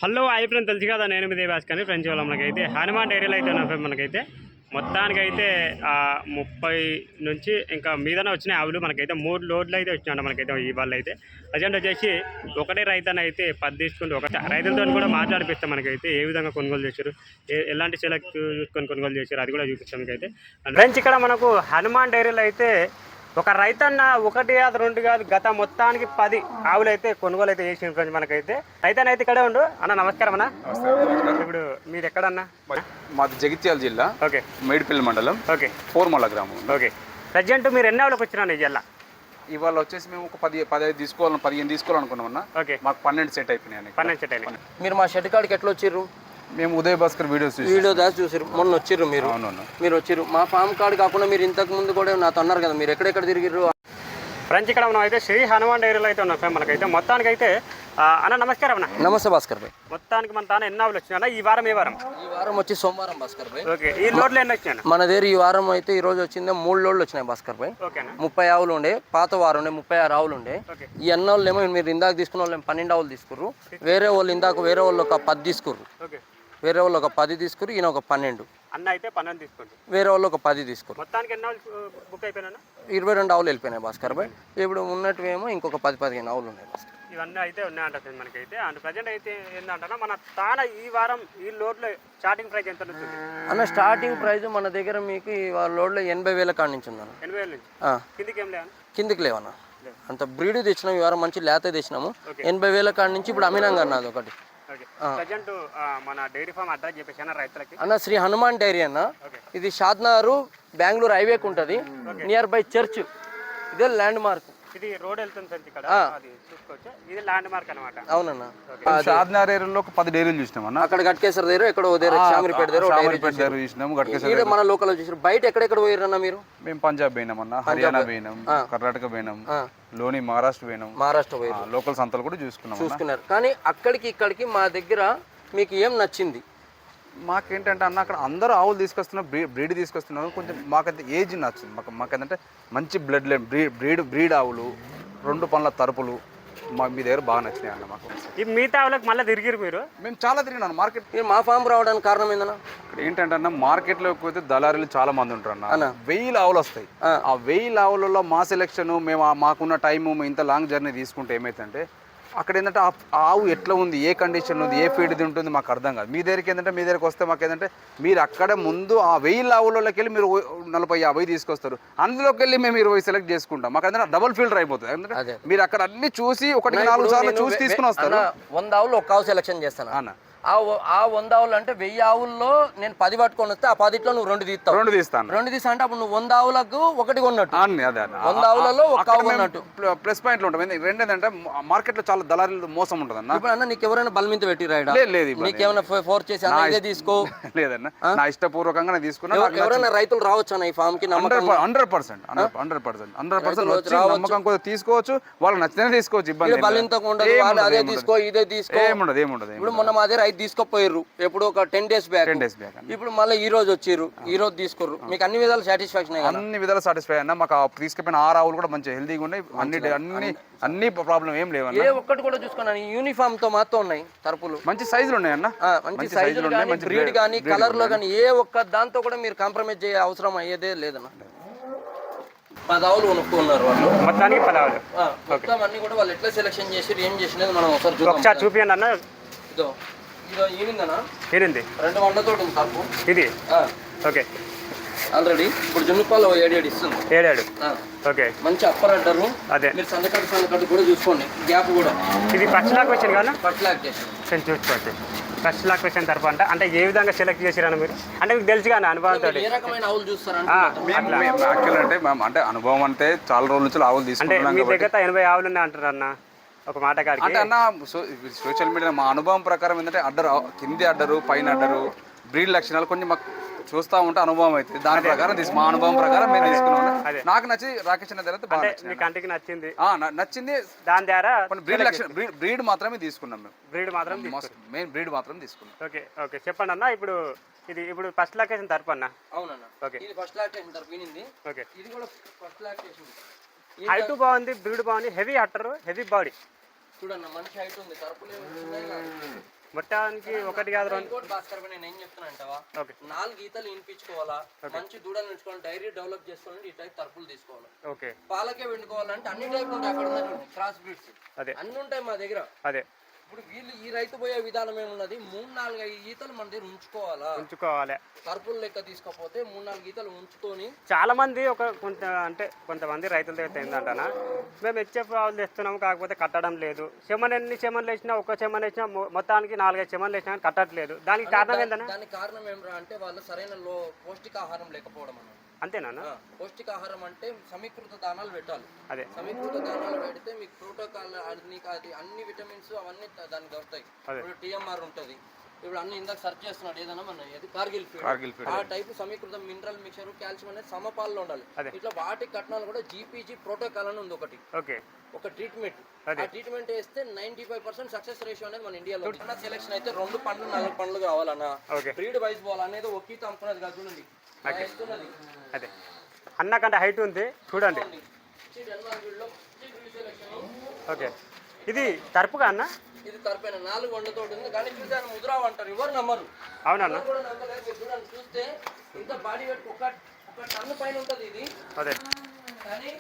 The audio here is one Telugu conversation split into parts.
హలో హాయ్ ఫ్రెండ్, తెలుసు కదా నేను మీ దేవాస్ కానీ ఫ్రెండ్స్ వాళ్ళ మనకైతే హనుమాన్ ఏరియాలో అయితే ఉన్నా ఫ్రెండ్. మనకైతే మొత్తానికైతే 30 నుంచి ఇంకా మీదనే వచ్చినాయి ఆవులు. మనకైతే 3 లోడ్లు అయితే వచ్చినాయంట మనకైతే ఇవాళ అయితే. ప్రజెంట్ వచ్చేసి ఒకటే రైతన్న అయితే 10 తీసుకుంటూ ఒక రైతులతో కూడా మాట్లాడిపిస్తాం. మనకైతే ఏ విధంగా కొనుగోలు చేశారు, ఎలాంటి సెలెక్ట్ చూసుకొని కొనుగోలు చేశారు అది కూడా చూపిస్తాం మీకైతే. ఫ్రెండ్స్ ఇక్కడ మనకు హనుమాన్ డైరీలో అయితే ఒక రైతన్న 1 కాదు 2 కాదు గత మొత్తానికి 10 ఆవులు అయితే కొనుగోలు అయితే చేసిన ఫ్రెండ్స్. మనకైతే రైతన్న అయితే ఇక్కడే ఉండు అన్న. నమస్కారం అన్న. ఇప్పుడు మీది ఎక్కడన్నా? మాది జగిత్యాల జిల్లా. ఓకే. మేడిపల్లి మండలం. ఓకే. పోర్మల గ్రామం. ఓకే. ప్రజెంట్ మీరు ఎన్ని ఆవులకు వచ్చినా జిల్లా? ఇవాళ వచ్చేసి మేము ఒక 15 తీసుకోవాలనుకున్నామన్నా. ఓకే. మాకు 12 సెట్ అయిపోయినాయి. 12 సెట్ అయినాయి. మీరు మా షెడ్ కాడికి ఎట్లా వచ్చిర్రు? మేము ఉదయ్ భాస్కర్ వీడియో దాచి చూసారు. మొన్న వచ్చిర్రు మీరు. మీరు వచ్చిర్రు మా ఫామ్ కార్డు కాకుండా మీరు ఇంతకు ముందు కూడా నాతో అన్నారు కదా, మీరు ఎక్కడెక్కడ తిరిగిర్రు? ఫ్రెండ్స్ ఇక్కడ మనం అయితే శ్రీ హనుమాన్ డైరీలో అయితే ఉన్నాం ఫ్రెండ్. మనకైతే మొత్తానికైతే అన్న నమస్కారం అన్న. నమస్తే భాస్కర్ భాయ్. మొత్తానికి మన తాను ఎన్ని ఆవులు వచ్చినా ఈ వారం? ఈ వారం వచ్చి సోమవారం భాస్కర్ భాయ్. ఓకే. ఈ లోడ్లు ఎన్ని వచ్చినా మన దగ్గర? ఈ వారం అయితే ఈ రోజు వచ్చింది 3 లోడ్లు వచ్చినాయి భాస్కర్ భాయ్. 30 ఆవులు ఉండే, పాత వారం ఉండే 36 ఆవులు ఉండే. ఈ అన్న వాళ్ళు ఏమో మీరు ఇందాక తీసుకున్న వాళ్ళు 12 ఆవులు తీసుకుర్రు. వేరే వాళ్ళు ఒక 10 తీసుకుర్రు. వేరే వాళ్ళు ఒక 10 తీసుకురు, ఈయన ఒక 12. అన్న అయితే 12 తీసుకుంటారు. వేరే వాళ్ళు ఒక 10 తీసుకురు. మొత్తానికి ఎన్ని ఆవులు బుక్ అయిపోయినా? 22 ఆవులు వెళ్ళిపోయినాయి భాస్కర్ భాయ్. ఇప్పుడు ఉన్నట్టువేమో ఇంకొక 10-15 ఆవులు ఉన్నాయి భాస్కర్. ఇవన్నీ అయితే ఉన్నాయంట మనకైతే. అండ్ ప్రజెంట్ అయితే ఏంటంటే మన తాన ఈ వారం ఈ లోడ్లో స్టార్టింగ్ ప్రైస్ ఎంత ఉంటుంది అన్న? స్టార్టింగ్ ప్రైస్ మన దగ్గర మీకు ఈ లోడ్లో 80,000 కాడి నుంచి ఉందన్న. 80,000 నుంచి కిందికి ఏం లేవా? కిందికి లేవన్న. అంత బ్రీడ్ తెచ్చినాము ఈ వారం, మంచి లేత తెచ్చినాము. 80,000 కాడి నుంచి ఇప్పుడు అమ్మినాం కదా అది ఒకటి. ప్రజెంట్ మన డైరీ ఫామ్ అడ్రస్ చెప్పేసి రైతులకి అన్న. శ్రీ హనుమాన్ డైరీ అన్న. ఇది షాద్నగర్ బెంగళూరు హైవేకి ఉంటుంది, నియర్ బై చర్చ్. ఇదే ల్యాండ్ మార్క్. ఇది రోడ్ వెళ్తుంది ఇక్కడ, అది చూసుకోవచ్చు. ఇది ల్యాండ్ మార్క్ అన్నమాట. అవునన్నా. షాద్నగర్ ఏరియాలో ఒక 10 డైరీలు చూసినాం అన్న. అక్కడ గట్కేశ్వర దగ్గర ఎక్కడ షామిరిపేట దగ్గర చూసినాము. గట్కేశ్వర మన లోకల్ చూసారు. బయట ఎక్కడెక్కడ పోయిరన్నా మీరు? మేము పంజాబ్ పోయినామన్నా, హర్యానా పోయినాం, కర్ణాటక పోయినాం, లోని మహారాష్ట్ర పోయినాం. లోకల్ సంతలు కూడా చూసుకున్నారు. కానీ అక్కడికి ఇక్కడికి మా దగ్గర మీకు ఏం నచ్చింది? మాకేంటంటే అన్న, అక్కడ అందరూ ఆవులు తీసుకొస్తున్నారు, బ్రీడ్ తీసుకొస్తున్నారు. కొంచెం మాకైతే ఏజ్ నచ్చింది. మాకేంటంటే మంచి బ్లడ్ లైన్ బ్రీడ్ ఆవులు, 2 పనుల తరుపులు మీ దగ్గర బాగా నచ్చినాయి అన్న. మాకు ఈ మిగతా ఆవులకు మళ్ళీ తిరిగిరు మీరు? మేము చాలా తిరిగినాను మార్కెట్. మీరు మా ఫామ్ రావడానికి కారణం ఏందన్నా? ఇక్కడ ఏంటంటే అన్న, మార్కెట్లోకి పోతే దళారీలు చాలా మంది ఉంటారు అన్న. 1000 ఆవులు వస్తాయి. ఆ 1000 ఆవులలో మా సెలెక్షన్, మేము మాకున్న టైము, ఇంత లాంగ్ జర్నీ తీసుకుంటే ఏమైతుందంటే అక్కడ ఏంటంటే ఆవు ఎట్లా ఉంది, ఏ కండిషన్ ఉంది, ఏ ఫీడ్ ఉంటుంది మాకు అర్థం కాదు. మీ దగ్గరికి వస్తే మాకు ఏంటంటే మీరు అక్కడ ముందు ఆ 1000 ఆవులలోకి వెళ్ళి మీరు 40-50 తీసుకొస్తారు. అందులోకి వెళ్ళి మేము 20 సెలెక్ట్ చేసుకుంటాం. మాకు అంటే డబుల్ ఫిల్టర్ అయిపోతుంది. ఎందుకంటే మీరు అక్కడ అన్ని చూసి 1-4 సార్లు చూసి తీసుకుని వస్తారు. 100 ఆవులు ఒక ఆవు సెలెక్షన్ చేస్తాను అన్న. ఆ 100 ఆవులు అంటే 1000 ఆవుల్లో నేను 10 పట్టుకొని వస్తే ఆ 10లో నువ్వు 2 తీస్తావు. 2 తీస్తాను. 2 తీస్తా అంటే అప్పుడు నువ్వు 100 ఆవులకు 1 కొన్నట్టు. 100 ఆవులలో ఒక ఆవు కొన్నట్టు. ప్లస్ పాయింట్లు ఉంటాయి. రెండేంటంటే మార్కెట్ లో చాలా దళారీలు మోసం ఉంటుంది అన్న. ఇప్పుడు అన్న నీకు ఎవరైనా బలమింత పెట్టి రాయడా? లేదు. నీకేమైనా ఫోర్స్ చేసి ఇదే తీసుకో? లేదన్న, నా ఇష్టపూర్వకంగా తీసుకున్నా. ఎవరైనా రైతులు రావచ్చు అన్న ఈ ఫామ్ కి? 100% నమ్మకం కూడా తీసుకోవచ్చు. వాళ్ళకి నచ్చితే తీసుకోవచ్చు. ఇబ్బంది బలింత ఉండదు. అదే తీసుకో ఇదే తీసుకో ఏముండదు. ఇప్పుడు మొన్న మా దగ్గర తీసుకుపోయారు ఎప్పుడు ఒక 10 డేస్ బ్యాక్. ఇప్పుడు మళ్ళీ ఈ రోజు వచ్చారు, ఈ రోజు తీసుకోరు. మీకు అన్ని విధాలు సాటిస్ఫాక్షన్? అన్ని విధాలు సాటిస్ఫై అన్న. మాకు తీసుకుపోయిన 6 ఆవులు కూడా మంచి హెల్తీగా ఉన్నాయి. అన్ని ప్రాబ్లం ఏం లేవు. ఏ ఒక్కటి కూడా చూసుకున్నాను. యూనిఫామ్ తో మాత్రం ఉన్నాయి తరపులు, మంచి సైజులు ఉన్నాయి అన్న. మంచి సైజులు కానీ, బ్రీడ్ కానీ, కలర్ లో కానీ ఏ ఒక్క దాంతో కూడా మీరు కాంప్రమైజ్ చేయ అవసరం అయ్యేదే లేదన్న. 10 ఆవులు కొనుక్కున్నారు వాళ్ళు. మొత్తానికి 10 ఆవులు. మొత్తం అన్ని కూడా వాళ్ళు ఎట్లా సెలెక్షన్ చేసి ఏం చేసినది మనం ఒకసారి చూపియండి అన్న. ఇదో ఈనిందనా? 2 వందలతో ఉంది తప్పు ఇది. ఓకే. ఆల్రెడీ ఇప్పుడు జున్నుపాలు 7 ఇస్తుంది. 7 ఓకే. మంచి అప్పర్ అడ్డరు. అదే మీరు సందకట్టు కూడా చూసుకోండి, గ్యాప్ కూడా. ఇది ఫస్ట్ లాక్ వచ్చింది కదా? ఫస్ట్ లాక్ చేసి చూసుకోవచ్చు. ఫస్ట్ లాక్ వచ్చిన తరపు అంటే ఏ విధంగా సెలెక్ట్ చేసిరన్న మీరు? అంటే మీకు తెలుసు కానీ అనుభవంతో ఏ రకమైన ఆవులు చూస్తారంటే అనుభవం అంటే చాలా రోజుల నుంచి ఆవులు తీసుకుంటున్నాం. అంటే మీ దగ్గర 80 ఆవులు ఉన్నాయి అంటారు అన్న ఒక మాట కాదు అంటే అన్న. సోషల్ మీడియా మా అనుభవం ప్రకారం ఏంటంటే కింది అడ్డరు, పైన అడ్డరు, బ్రీడ్ లక్షణాలు కొంచెం మాకు చూస్తా ఉంటే అనుభవం అవుతుంది. దాని ప్రకారం మా అనుభవం ప్రకారం మేము తీసుకున్నాం. నాకు నచ్చి రాకేష్ అన్న తర్వాత మీ కంటికి నచ్చింది. దాని ద్వారా బ్రీడ్ లక్షణ బ్రీడ్ మాత్రమే తీసుకున్నాం. మేము మెయిన్ బ్రీడ్ మాత్రం తీసుకున్నాం. ఓకే. చెప్పండి అన్న. ఇప్పుడు ఫస్ట్ లాకేషన్ తరపు అన్న? అవునన్నా. ఓకే. ఇది ఫస్ట్ లాకేషన్ తరపు వినింది. ఓకే. ఇది కూడా ఫస్ట్ లాకేషన్. హైట్ బాగుంది, బ్రీడ్ బాగుంది, హెవీ అట్టర్, హెవీ బాడీ. చూడన్న మంచి హైట్ ఉంది. తరపులు మొత్తానికి ఒకటి కాదు రెండు. ఇంకోటి భాస్కర్ భాయ్ నేను ఏం చెప్తున్నా అంటావా, ఓకే 4 గీతలు ఇనిపించుకోవాలా, మంచి దూడలు ఉంచుకోవాలి, డైరీ డెవలప్ చేసుకోవాలంటే ఈ టైప్ తరపులు తీసుకోవాలి. ఓకే పాలకే వండుకోవాలంటే అన్ని టైపులు ఉంటాయి, అక్కడ ఉన్నాయి క్రాస్ బ్రీడ్స్ అదే అన్ని ఉంటాయి మా దగ్గర. అదే ఇప్పుడు వీళ్ళు ఈ రైతు పోయే విధానం ఏమున్నది, 3-4 గీతలు మన దగ్గర ఉంచుకోవాలి. తరపులు లెక్క తీసుకోపోతే 3-4 గీతలు ఉంచుకొని. చాలా మంది కొంతమంది రైతుల దగ్గర ఏంటంటనా, మేము హెచ్ఎఫ్ ఆవులు తెస్తున్నాము కాకపోతే కట్టడం లేదు. ఎన్ని చెమన్లు వేసినా, ఒక చెమన్ వేసినా మొత్తానికి 4-5 చెమన్లు వేసినా కానీ కట్టట్లేదు. దానికి కారణం ఏంటన్నా? దానికి కారణం ఏమరా అంటే వాళ్ళు సరైన పౌష్టికాహారం లేకపోవడం అన్నమాట. అంతేనా? పౌష్టికాహారం అంటే సమీకృత దానాలు పెట్టాలి. అదే సమీకృత దానాలు పెడితే మీకు ప్రోటోకాల్ అన్ని విటమిన్స్ అవన్నీ దానికి దొరుకుతాయి. ఇప్పుడు టీఎంఆర్ ఉంటుంది, ఇప్పుడు అన్ని ఇందాక సెర్చ్ చేస్తున్నాడు ఏదైనా మన కార్గిల్ ఫీడ్ ఆ టైప్ సమీకృత మినరల్ మిక్చర్ కాల్షియం అనేది సమపాల్లో ఉండాలి. ఇట్లా వాటి కట్నాలు కూడా జీపీజీ ప్రోటోకాల్ అని ఉంది ఒకటి, ఒక ట్రీట్మెంట్. ఆ ట్రీట్మెంట్ వేస్తే 95% సక్సెస్ రేషియో అనేది మన ఇండియాలో. సెలెక్షన్ అయితే 2 పండ్లు 4 పండ్లు కావాలన్నా, బ్రీడ్ వైజ్ పోవాలనేది ఒక ఈత అమ్ముకున్నది కాదు. చూడండి అదే అన్నకంటే హైట్ ఉంది చూడండి. ఓకే ఇది తరపుగా అన్న, ఇది తరపైన 4 వండతోటి ఉంది కానీ చూసాను ముద్రావు అంటారు, ఎవరు నమ్మరు. అవునన్నా చూడండి, చూస్తే ఇంత బాడీ వెయిట్ ఒక టన్ను పైన ఉంటుంది ఇది. అదే కానీ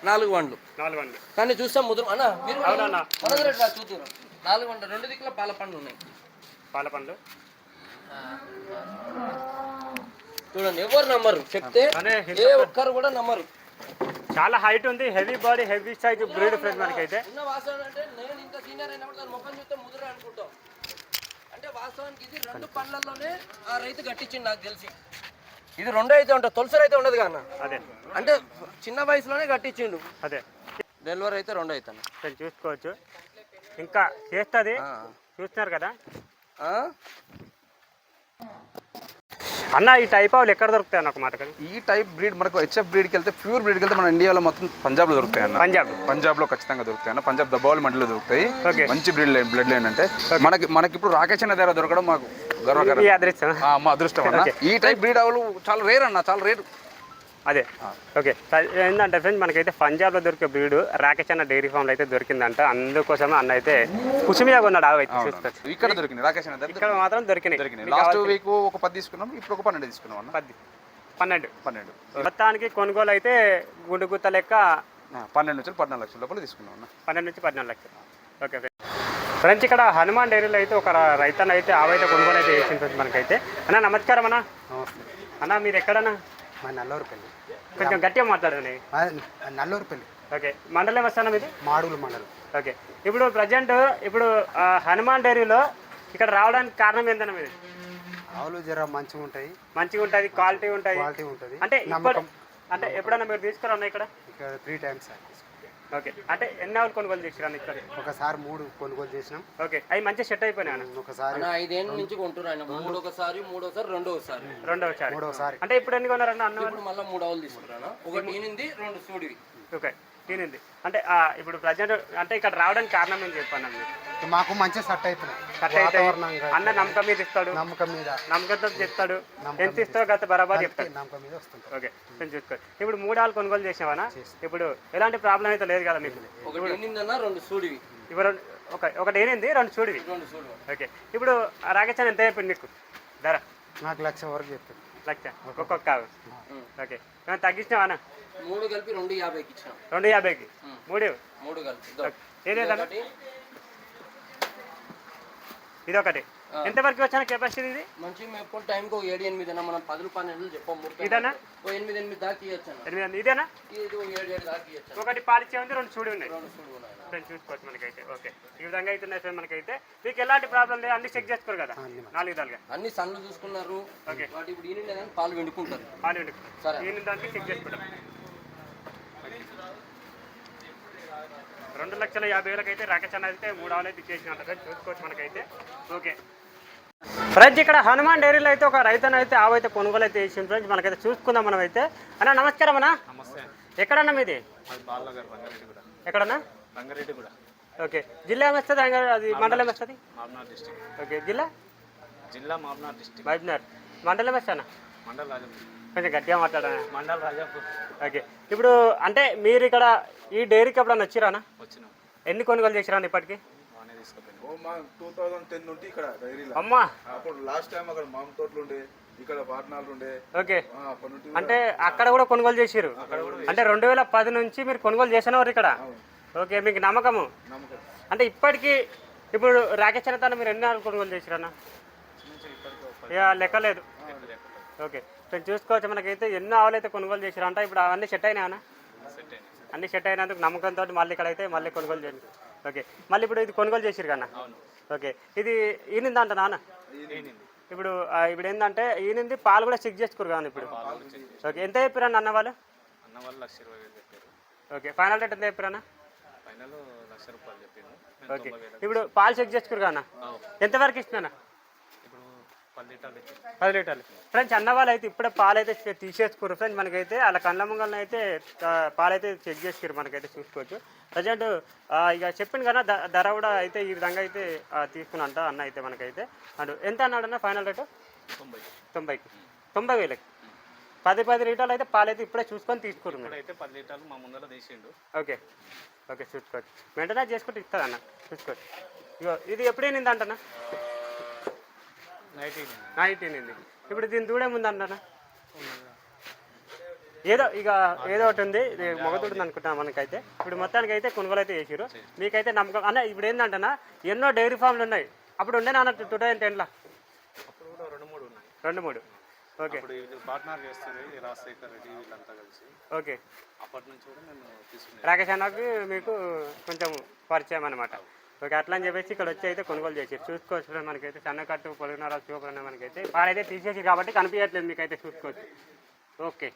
4 వండ్లు కానీ చూస్తాం ముద్ర అన్న మీరు మన దగ్గర చూద్దాం. 4 వండ్లు 2 దిక్కుల పాల పండ్లు ఉన్నాయి. పాల పండ్లు చూడండి, ఎవరు నమ్మరు, చెప్తే ఏ ఒక్కరు కూడా నమ్మరు. చాలా హైట్ ఉంది, heavy body, heavy size breed friends మనకైతే. ఉన్న వాస్తవం అంటే నేను ఇంత సీనియర్ అయినప్పుడు దాని ముఖం చూస్తే ముద్ర అనుకుంటాం. అంటే వాస్తవానికి ఇది 2 పండ్లలోనే ఆ రైతు కట్టించింది నాకు తెలిసి. ఇది 2 అయితే ఉంటుంది, తొలసరి అయితే ఉండదు కదా. అదే అంటే చిన్న వయసులోనే కట్టించిండు. అదే డెలివరీ అయితే 2 అవుతాను చూసుకోవచ్చు. ఇంకా చేస్తుంది, చూస్తున్నారు కదా అన్న. ఈ టైప్ ఆవులు ఎక్కడ దొరుకుతాయి అన్న ఒక మాట? ఈ టైప్ బ్రీడ్ మనకు హెచ్ఎఫ్ బ్రీడ్కి వెళ్తే, ప్యూర్ బ్రీడ్కి వెళ్తే మన ఇండియాలో మొత్తం పంజాబ్లో దొరుకుతాయి అన్న. పంజాబ్లో ఖచ్చితంగా దొరుకుతాయి అన్న. పంజాబ్ దబావుల మండలిలో దొరుకుతాయి. మంచి బ్లడ్ లైన్ అంటే మనకి ఇప్పుడు రాకేష్ అన్న దగ్గర దొరకడం మాకు గర్వకారణం, మా అదృష్టం అన్న. ఈ టైప్ బ్రీడ్ ఆవులు చాలా రేర్ అన్న, చాలా రేర్. అదే ఓకే ఏంటంటే ఫ్రెండ్స్ మనకైతే పంజాబ్లో దొరికే బ్రీడ్ రాకేష్ అన్న డైరీ ఫామ్లో అయితే దొరికిందంట. అందుకోసమే అన్న అయితే కుషిమియా కొన్నాడు ఆవు అయితే. చూసుకోవచ్చు ఇక్కడ దొరికింది రాకేష్ అన్న దగ్గర, ఇక్కడ మాత్రం దొరికినాయి. లాస్ట్ వీక్ ఒక 10 తీసుకున్నాం, ఇప్పుడు ఒక 12 తీసుకున్నాం అన్న. 12 మొత్తానికి కొనుగోలు అయితే గుండు గుత్త లెక్క 12 నుంచి 14 లక్షల లోపల తీసుకున్నాం అన్న. 12 నుంచి 14 లక్షలు. ఓకే ఫ్రెండ్స్ ఇక్కడ హనుమాన్ డైరీలో అయితే ఒక రైతన్న అయితే ఆవైతే కొనుగోలు అయితే చేసింది ఫ్రెండ్స్ మనకైతే. అన్న నమస్కారం అన్న. అన్న మీరు ఎక్కడన్నా? నల్లూరుపల్లి. కొంచెం గట్టిగా మాట్లాడండి. నల్లూరుపల్లి. ఓకే మండలం వస్తానా మీది? మాడుగుల మండలం. ఓకే ఇప్పుడు ప్రజెంట్ హనుమాన్ డైరీలో ఇక్కడ రావడానికి కారణం ఏంటన్నా మీది? ఆవులు జర మంచిగా ఉంటాయి, క్వాలిటీ ఉంటుంది. అంటే అంటే ఎప్పుడైనా మీరు తీసుకురా ఇక్కడ? 3 times. ఓకే అంటే ఎన్ని ఆవులు కొనుగోలు చేసిరా ఇక్కడ? ఒకసారి 3 కొనుగోలు చేసినాం. ఓకే అవి మంచిగా సెట్ అయిపోయినాయి. ఒకసారి 5 ఏళ్ళ నుంచి కొంటున్నాను, మూడోసారి. అంటే ఇప్పుడు ఎన్ని కొన్నారన్న అన్న? ఇప్పుడు మళ్ళీ 3 ఆవులు తీసుకున్నాను, ఒకటి ఈనింది 2 సూడివి. ఓకే తినింది అంటే ఇప్పుడు ప్రజెంట్ అంటే ఇక్కడ రావడానికి కారణం ఏం చెప్పాను మాకు మంచిగా సెట్ అవుతుంది. అన్న నమ్మకం మీద ఇస్తాడు, నమ్మకంతో చెప్తాడు. ఎంత ఇస్తావు గత బరాబర్ చెప్తాడు, నమ్మకం మీద వస్తుంది. ఓకే చూసుకోండి. ఇప్పుడు 3 ఆవులు కొనుగోలు చేసినావా? ఇప్పుడు ఎలాంటి ప్రాబ్లం అయితే లేదు కదా మీకు? ఒకటి ఈనిందన్న 2 సూడివి. ఇప్పుడు ఒకటి ఏనింది 2 చూడివి. ఓకే ఇప్పుడు రాకేష్ ఎంత చెప్పింది మీకు ధర? నాకు 1,00,000 వరకు చెప్తాను. 1,00,000 ఒక్కొక్క ఆవు. ఓకే తగ్గించినావా అన్న? 3 కలిపి 250కి ఇచ్చినాం. 250కి 3 కలిపి ఏదేదన్నా ఇదొకటి. ఎంతవరకు వచ్చిన కెపాసిటీ ఇది? మంచి ఎప్పుడు టైంకి 7-8 మనం 10-12 చెప్పాము. ఇదేనా? 8 దాకా ఇవ్వచ్చు. ఇదేనా? ఇది 7 దాకా ఇవ్వచ్చు. ఒకటి పాలిచ్చే ఉంది, 2 చూడి ఉన్నాయి. చూసుకోవచ్చు మనకైతే. ఓకే ఈ విధంగా అయితే ఉన్నాయి మనకైతే. మీకు ఎలాంటి ప్రాబ్లం లేదు, అన్ని చెక్ చేసుకోరు కదా 4 విధాలుగా? అన్ని సన్లు చూసుకున్నారు. ఓకే వాటి ఇప్పుడు ఈనిండే కానీ పాలు వెండుకుంటారు. సరే ఈనిందానికి చెక్ చేసుకుంటాం. 2,50,000 అయితే రాకేష్ అన్న అయితే 3 ఆవులు అయితే చేసినట్టు చూసుకోవచ్చు మనకైతే. ఓకే ఫ్రెండ్స్ ఇక్కడ హనుమాన్ డైరీలో అయితే ఒక రైతన్న అయితే ఆవు అయితే కొనుగోలు అయితే చేసింది ఫ్రెండ్స్ మనకైతే. చూసుకుందాం మనం అయితే. అన్న నమస్కారం అన్న. ఎక్కడన్నా మీది? ఎక్కడన్నా? రంగారెడ్డిగూడ. ఓకే జిల్లా ఏమొస్తుంది? అది మండలం వస్తుంది? ఓకే జిల్లా మహబూబ్నగర్. మండలం వస్తానా? కొంచెం గట్టిగా మాట్లాడాను. ఓకే ఇప్పుడు అంటే మీరు ఇక్కడ ఈ డైరీకి ఎప్పుడన్నా వచ్చిరానా? ఎన్ని కొనుగోలు చేసిరా ఇప్పటికి? ఓ మా 2010 నుండి ఇక్కడ డైరీలో అమ్మా అప్పుడు లాస్ట్ టైం అక్కడ మామిడి తోటలు ఉండే, ఇక్కడ పాట్నాలు ఉండే. ఓకే అప్పటి నుండి అంటే అక్కడ కూడా కొనుగోలు చేసిరు అంటే 2010 నుంచి మీరు కొనుగోలు చేసినవారు ఇక్కడ ఓకే మీకు నమ్మకము నమ్మకం అంటే ఇప్పటికీ ఇప్పుడు రాకేష్ అన్నతాను మీరు ఎన్ని ఆవులు కొనుగోలు చేసిరన్న ఇక లెక్కలేదు ఓకే ఇప్పుడు చూసుకోవచ్చు మనకైతే ఎన్నో ఆవులు అయితే కొనుగోలు చేసిరంట ఇప్పుడు అవన్నీ సెట్ అయినా అన్ని సెట్ అయినందుకు నమ్మకంతో మళ్ళీ ఇక్కడైతే మళ్ళీ కొనుగోలు చేయండి ఓకే మళ్ళీ ఇప్పుడు ఇది కొనుగోలు చేసిరు కన్నా ఓకే ఇది ఈనిందంట నాన్న ఇప్పుడు ఇప్పుడు ఏంటంటే ఈనింది పాలు కూడా చెక్ చేసుకోరు కానీ ఇప్పుడు ఓకే ఎంత చెప్పారన్న అన్న వాళ్ళు అన్న వాళ్ళు 1,20,000 చెప్పారు. ఓకే ఫైనల్ రేట్ ఎంత చెప్పారన్న ఫైనల్ ₹1,00,000 చెప్పిండు. ఓకే ఇప్పుడు పాలు చెక్ చేసుకోరు కానీ ఎంతవరకు ఇస్తున్నా ఇప్పుడు 10 లీటర్లు ఇచ్చింది. 10 లీటర్లు ఫ్రెండ్స్ అన్న వాళ్ళు అయితే ఇప్పుడే పాలు అయితే తీసేసుకోరు ఫ్రెండ్స్ మనకైతే అలా కళ్ళ ముంగల్ని అయితే పాలు అయితే చెక్ చేసుకోరు మనకైతే చూసుకోవచ్చు ప్రజెంట్ ఇక చెప్పింది కదా ధర కూడా అయితే ఈ విధంగా అయితే తీసుకున్నంట అన్న అయితే మనకైతే అండ్ ఎంత అన్నాడన్న ఫైనల్ రేటు 90,000కి 10 లీటర్లు అయితే పాలు అయితే ఇప్పుడే చూసుకొని తీసుకున్నారు ఇప్పుడైతే 10 లీటర్లు మా ముందర తీసిండు. ఓకే ఓకే చూసుకోవచ్చు వెంటనే చేసుకుంటే ఇస్తుంది అన్న చూసుకోవచ్చు ఇగో ఇది ఎప్పుడైంది అంటన్నా నైట్ ఇది ఇప్పుడు దీని దూడే ముందు అంటన్నా ఏదో ఏదో ఒకటి ఉంది ఇది మొగదుడు అనుకుంటున్నాం మనకైతే ఇప్పుడు మొత్తానికి అయితే కొనుగోలు అయితే చేసారు మీకైతే నమ్మకం అన్న ఇప్పుడు ఏంటంటన్నా ఎన్నో డైరీ ఫామ్లు ఉన్నాయి అప్పుడు ఉండే నాన్న 2010లో అప్పుడు కూడా 2-3 ఉన్నాయి. 2-3 ఓకే ఇప్పుడు ఇది పార్ట్నర్ చేస్తుంది రాజశేఖర్ రెడ్డి వీళ్ళంతా కలిసి. ఓకే అప్పటి నుంచి కూడా నేను తీసుకున్నాను. రాకేష్ అన్నకి మీకు కొంచెం పరిచయం అనమాట ఓకే అట్లా అని చెప్పేసి ఇక్కడ వచ్చి అయితే కొనుగోలు చేసారు చూసుకోవచ్చు మనకైతే సన్నకట్టు పొలిగినారా చూపలన్నా మనకైతే పాలైతే తీసేసి కాబట్టి కనిపించట్లేదు మీకైతే చూసుకోవచ్చు ఓకే